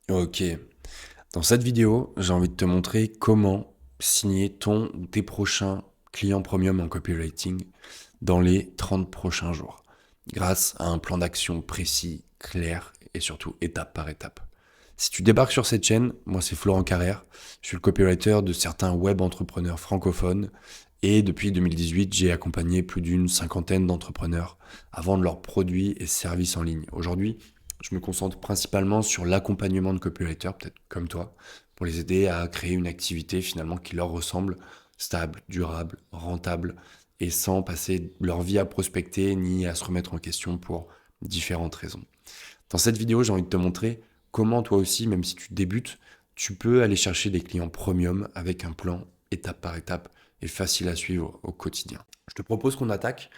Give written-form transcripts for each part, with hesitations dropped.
Ok. Dans cette vidéo, j'ai envie de te montrer comment signer ton ou tes prochains clients premium en copywriting dans les 30 prochains jours, grâce à un plan d'action précis, clair et surtout étape par étape. Si tu débarques sur cette chaîne, moi c'est Florent Carrère, je suis le copywriter de certains web entrepreneurs francophones et depuis 2018, j'ai accompagné plus d'une cinquantaine d'entrepreneurs à vendre leurs produits et services en ligne. Aujourd'hui, je me concentre principalement sur l'accompagnement de copywriters, peut-être comme toi, pour les aider à créer une activité finalement qui leur ressemble, stable, durable, rentable, et sans passer leur vie à prospecter ni à se remettre en question pour différentes raisons. Dans cette vidéo, j'ai envie de te montrer comment toi aussi, même si tu débutes, tu peux aller chercher des clients premium avec un plan étape par étape et facile à suivre au quotidien. Je te propose qu'on attaque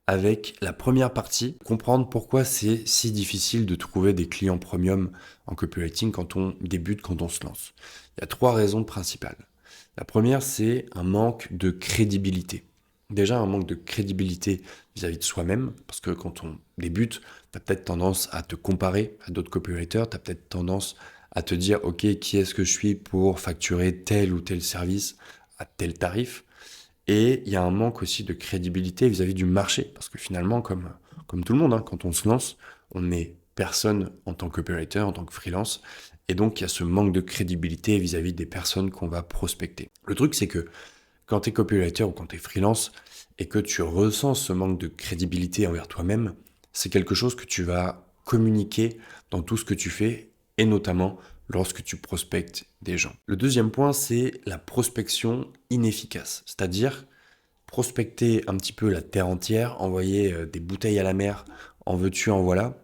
avec la première partie, comprendre pourquoi c'est si difficile de trouver des clients premium en copywriting quand on débute, quand on se lance. Il y a trois raisons principales. La première, c'est un manque de crédibilité. Déjà, un manque de crédibilité vis-à-vis de soi-même, parce que quand on débute, tu as peut-être tendance à te comparer à d'autres copywriters, tu as peut-être tendance à te dire, OK, qui est-ce que je suis pour facturer tel ou tel service à tel tarif. Et il y a un manque aussi de crédibilité vis-à-vis du marché, parce que finalement, comme tout le monde, hein, quand on se lance, on n'est personne en tant que copywriter, en tant que freelance, et donc il y a ce manque de crédibilité vis-à-vis des personnes qu'on va prospecter. Le truc, c'est que quand tu es copywriter ou quand tu es freelance, et que tu ressens ce manque de crédibilité envers toi-même, c'est quelque chose que tu vas communiquer dans tout ce que tu fais, et notamment lorsque tu prospectes des gens. Le deuxième point, c'est la prospection inefficace, c'est-à-dire prospecter un petit peu la terre entière, envoyer des bouteilles à la mer, en veux-tu, en voilà,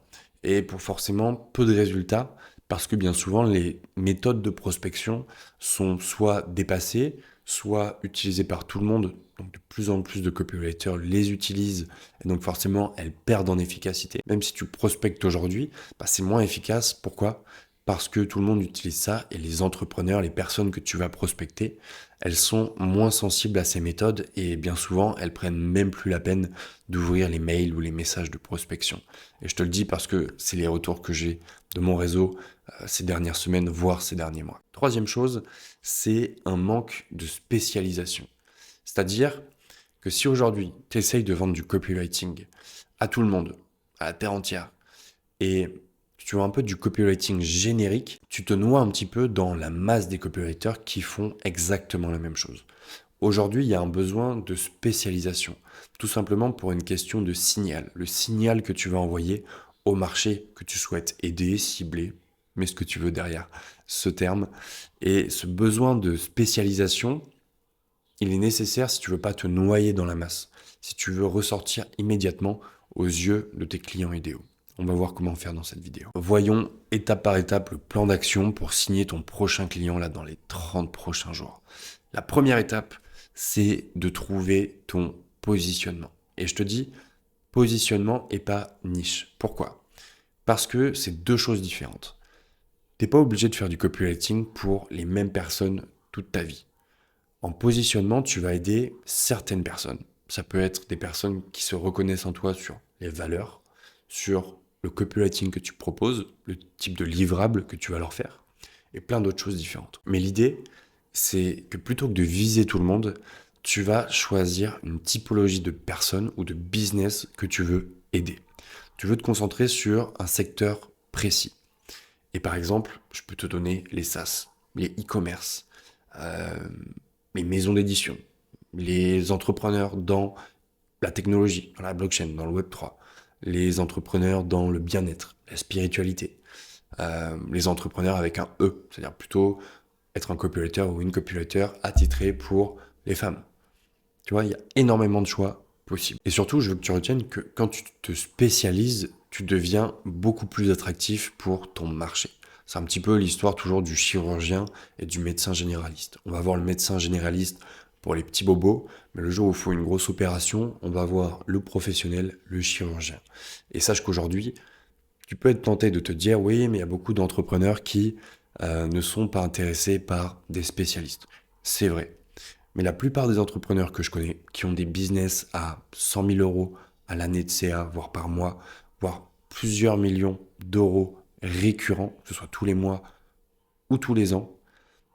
et pour forcément peu de résultats, parce que bien souvent les méthodes de prospection sont soit dépassées, soit utilisées par tout le monde, donc de plus en plus de copywriters les utilisent, et donc forcément elles perdent en efficacité. Même si tu prospectes aujourd'hui, bah, c'est moins efficace. Pourquoi? Parce que tout le monde utilise ça, et les entrepreneurs, les personnes que tu vas prospecter, elles sont moins sensibles à ces méthodes et bien souvent, elles prennent même plus la peine d'ouvrir les mails ou les messages de prospection. Et je te le dis parce que c'est les retours que j'ai de mon réseau ces dernières semaines, voire ces derniers mois. Troisième chose, c'est un manque de spécialisation. C'est-à-dire que si aujourd'hui, tu essayes de vendre du copywriting à tout le monde, à la terre entière, et tu vois un peu du copywriting générique, tu te noies un petit peu dans la masse des copywriters qui font exactement la même chose. Aujourd'hui, il y a un besoin de spécialisation, tout simplement pour une question de signal. Le signal que tu vas envoyer au marché que tu souhaites aider, cibler, mets ce que tu veux derrière ce terme. Et ce besoin de spécialisation, il est nécessaire si tu veux pas te noyer dans la masse, si tu veux ressortir immédiatement aux yeux de tes clients idéaux. On va voir comment faire dans cette vidéo. Voyons étape par étape le plan d'action pour signer ton prochain client là dans les 30 prochains jours. La première étape, c'est de trouver ton positionnement. Et je te dis positionnement et pas niche. Pourquoi? Parce que c'est deux choses différentes. T'es pas obligé de faire du copywriting pour les mêmes personnes toute ta vie. En positionnement, tu vas aider certaines personnes. Ça peut être des personnes qui se reconnaissent en toi sur les valeurs, sur le copywriting que tu proposes, le type de livrable que tu vas leur faire, et plein d'autres choses différentes. Mais l'idée, c'est que plutôt que de viser tout le monde, tu vas choisir une typologie de personnes ou de business que tu veux aider. Tu veux te concentrer sur un secteur précis. Et par exemple, je peux te donner les SaaS, les e-commerce, euh, les maisons d'édition, les entrepreneurs dans la technologie, dans la blockchain, dans le Web3, les entrepreneurs dans le bien-être, la spiritualité, les entrepreneurs avec un E, c'est-à-dire plutôt être un copywriter ou une copywriter attitré pour les femmes. Tu vois, il y a énormément de choix possibles. Et surtout, je veux que tu retiennes que quand tu te spécialises, tu deviens beaucoup plus attractif pour ton marché. C'est un petit peu l'histoire toujours du chirurgien et du médecin généraliste. On va voir le médecin généraliste pour les petits bobos, mais le jour où il faut une grosse opération, on va voir le professionnel, le chirurgien. Et sache qu'aujourd'hui, tu peux être tenté de te dire, oui, mais il y a beaucoup d'entrepreneurs qui ne sont pas intéressés par des spécialistes. C'est vrai. Mais la plupart des entrepreneurs que je connais, qui ont des business à 100 000 euros à l'année de CA, voire par mois, voire plusieurs millions d'euros récurrents, que ce soit tous les mois ou tous les ans,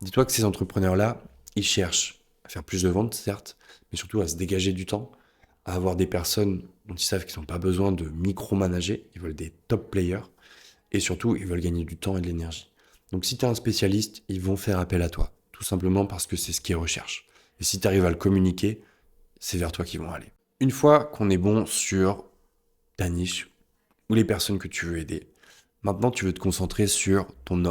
dis-toi que ces entrepreneurs-là, ils cherchent à faire plus de ventes, certes, mais surtout à se dégager du temps, à avoir des personnes dont ils savent qu'ils n'ont pas besoin de micromanager, ils veulent des top players, et surtout, ils veulent gagner du temps et de l'énergie. Donc si tu es un spécialiste, ils vont faire appel à toi, tout simplement parce que c'est ce qu'ils recherchent. Et si tu arrives à le communiquer, c'est vers toi qu'ils vont aller. Une fois qu'on est bon sur ta niche ou les personnes que tu veux aider, maintenant tu veux te concentrer sur ton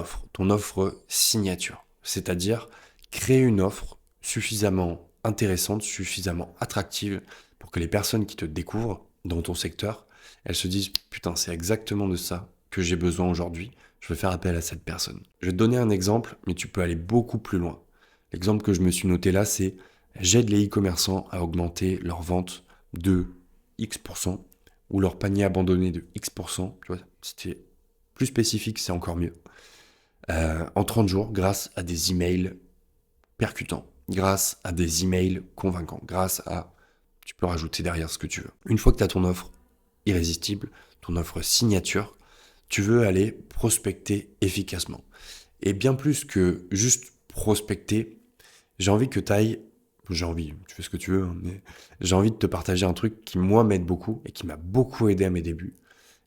offre signature. C'est-à-dire créer une offre suffisamment intéressante, suffisamment attractive pour que les personnes qui te découvrent dans ton secteur, elles se disent putain, c'est exactement de ça que j'ai besoin aujourd'hui, je veux faire appel à cette personne. Je vais te donner un exemple, mais tu peux aller beaucoup plus loin. L'exemple que je me suis noté là, c'est j'aide les e-commerçants à augmenter leurs ventes de X% ou leur panier abandonné de X%. Tu vois, c'était plus spécifique, c'est encore mieux. En 30 jours, grâce à des emails percutants, grâce à des emails convaincants, grâce à... Tu peux rajouter derrière ce que tu veux. Une fois que tu as ton offre irrésistible, ton offre signature, tu veux aller prospecter efficacement. Et bien plus que juste prospecter, j'ai envie que tu ailles... J'ai envie, tu fais ce que tu veux, hein, mais j'ai envie de te partager un truc qui, moi, m'aide beaucoup et qui m'a beaucoup aidé à mes débuts,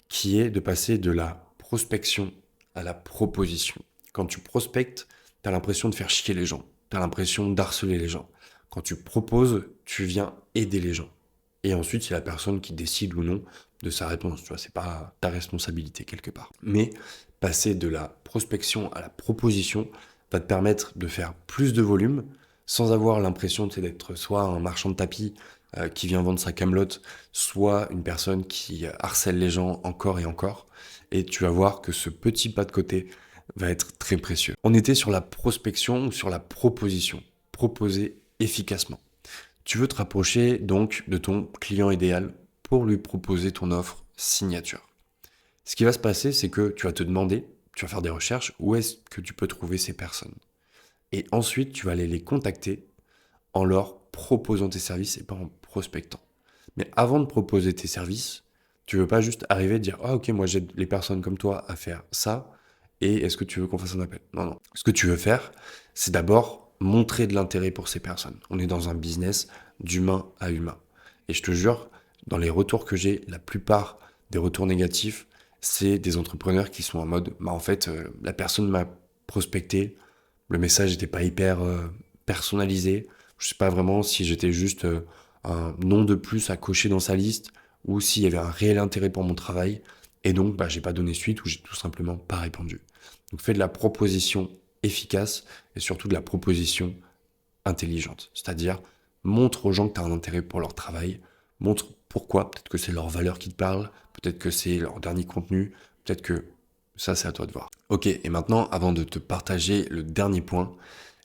qui est de passer de la prospection à la proposition. Quand tu prospectes, tu as l'impression de faire chier les gens, tu as l'impression d'harceler les gens. Quand tu proposes, tu viens aider les gens. Et ensuite, c'est la personne qui décide ou non de sa réponse. Tu vois, c'est pas ta responsabilité quelque part. Mais passer de la prospection à la proposition va te permettre de faire plus de volume sans avoir l'impression d'être soit un marchand de tapis qui vient vendre sa camelote, soit une personne qui harcèle les gens encore et encore. Et tu vas voir que ce petit pas de côté va être très précieux. On était sur la prospection ou sur la proposition. Proposer efficacement. Tu veux te rapprocher donc de ton client idéal pour lui proposer ton offre signature. Ce qui va se passer, c'est que tu vas te demander, tu vas faire des recherches, où est-ce que tu peux trouver ces personnes. Et ensuite, tu vas aller les contacter en leur proposant tes services et pas en prospectant. Mais avant de proposer tes services, tu veux pas juste arriver et dire ah ok, moi j'aide les personnes comme toi à faire ça et est-ce que tu veux qu'on fasse un appel? Non, non. Ce que tu veux faire, c'est d'abord montrer de l'intérêt pour ces personnes. On est dans un business d'humain à humain. Et je te jure, dans les retours que j'ai, la plupart des retours négatifs, c'est des entrepreneurs qui sont en mode bah en fait, la personne m'a prospecté, le message n'était pas hyper personnalisé. Je sais pas vraiment si j'étais juste un nom de plus à cocher dans sa liste ou s'il y avait un réel intérêt pour mon travail. Et donc, bah, j'ai pas donné suite ou j'ai tout simplement pas répondu. Donc, fais de la proposition efficace et surtout de la proposition intelligente. C'est-à-dire, montre aux gens que tu as un intérêt pour leur travail. Montre pourquoi. Peut-être que c'est leur valeur qui te parle. Peut-être que c'est leur dernier contenu. Peut-être que ça, c'est à toi de voir. Ok, et maintenant, avant de te partager le dernier point,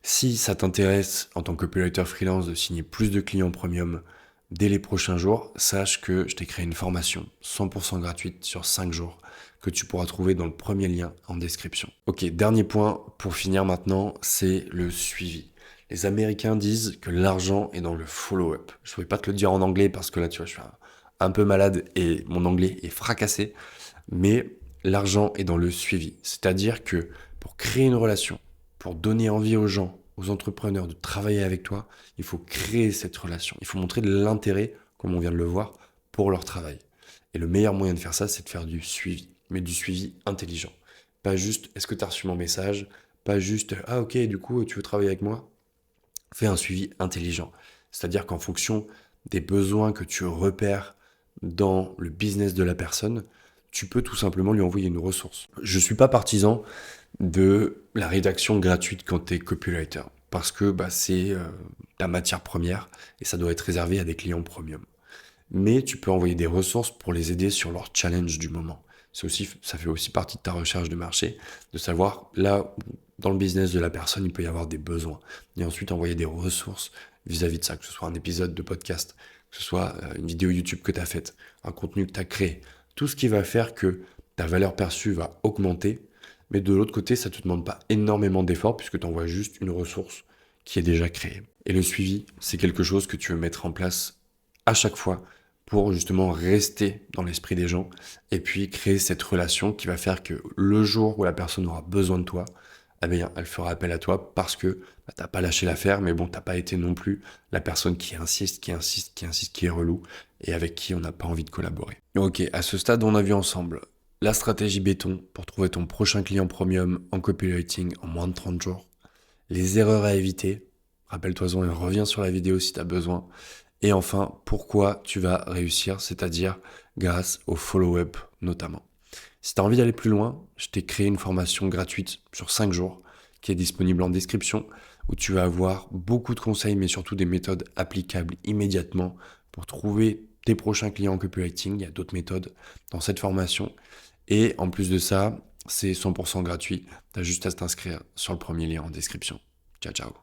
si ça t'intéresse en tant que copywriter freelance de signer plus de clients premium dès les prochains jours, sache que je t'ai créé une formation 100% gratuite sur 5 jours que tu pourras trouver dans le premier lien en description. Ok, dernier point pour finir maintenant, c'est le suivi. Les Américains disent que l'argent est dans le follow-up. Je ne pouvais pas te le dire en anglais parce que là, tu vois, je suis un peu malade et mon anglais est fracassé, mais l'argent est dans le suivi. C'est-à-dire que pour créer une relation, pour donner envie aux gens, aux entrepreneurs de travailler avec toi, il faut créer cette relation. Il faut montrer de l'intérêt, comme on vient de le voir, pour leur travail. Et le meilleur moyen de faire ça, c'est de faire du suivi, mais du suivi intelligent. Pas juste, est-ce que tu as reçu mon message? Pas juste, ah ok, du coup, tu veux travailler avec moi? Fais un suivi intelligent. C'est-à-dire qu'en fonction des besoins que tu repères dans le business de la personne, tu peux tout simplement lui envoyer une ressource. Je ne suis pas partisan de la rédaction gratuite quand tu es copywriter, parce que bah, c'est ta matière première et ça doit être réservé à des clients premium. Mais tu peux envoyer des ressources pour les aider sur leur challenge du moment. Ça fait aussi partie de ta recherche de marché, de savoir là, dans le business de la personne, il peut y avoir des besoins. Et ensuite, envoyer des ressources vis-à-vis de ça, que ce soit un épisode de podcast, que ce soit une vidéo YouTube que tu as faite, un contenu que tu as créé. Tout ce qui va faire que ta valeur perçue va augmenter, mais de l'autre côté, ça ne te demande pas énormément d'efforts puisque tu envoies juste une ressource qui est déjà créée. Et le suivi, c'est quelque chose que tu veux mettre en place à chaque fois pour justement rester dans l'esprit des gens et puis créer cette relation qui va faire que le jour où la personne aura besoin de toi, eh bien, elle fera appel à toi parce que bah, t'as pas lâché l'affaire, mais bon, t'as pas été non plus la personne qui insiste, qui insiste, qui insiste, qui est relou et avec qui on n'a pas envie de collaborer. Ok, à ce stade, on a vu ensemble la stratégie béton pour trouver ton prochain client premium en copywriting en moins de 30 jours, les erreurs à éviter, rappelle-toi-en et reviens sur la vidéo si tu as besoin, et enfin, pourquoi tu vas réussir, c'est-à-dire grâce au follow-up notamment. Si tu as envie d'aller plus loin, je t'ai créé une formation gratuite sur 5 jours qui est disponible en description où tu vas avoir beaucoup de conseils mais surtout des méthodes applicables immédiatement pour trouver tes prochains clients en copywriting. Il y a d'autres méthodes dans cette formation et en plus de ça, c'est 100% gratuit. Tu as juste à t'inscrire sur le premier lien en description. Ciao ciao.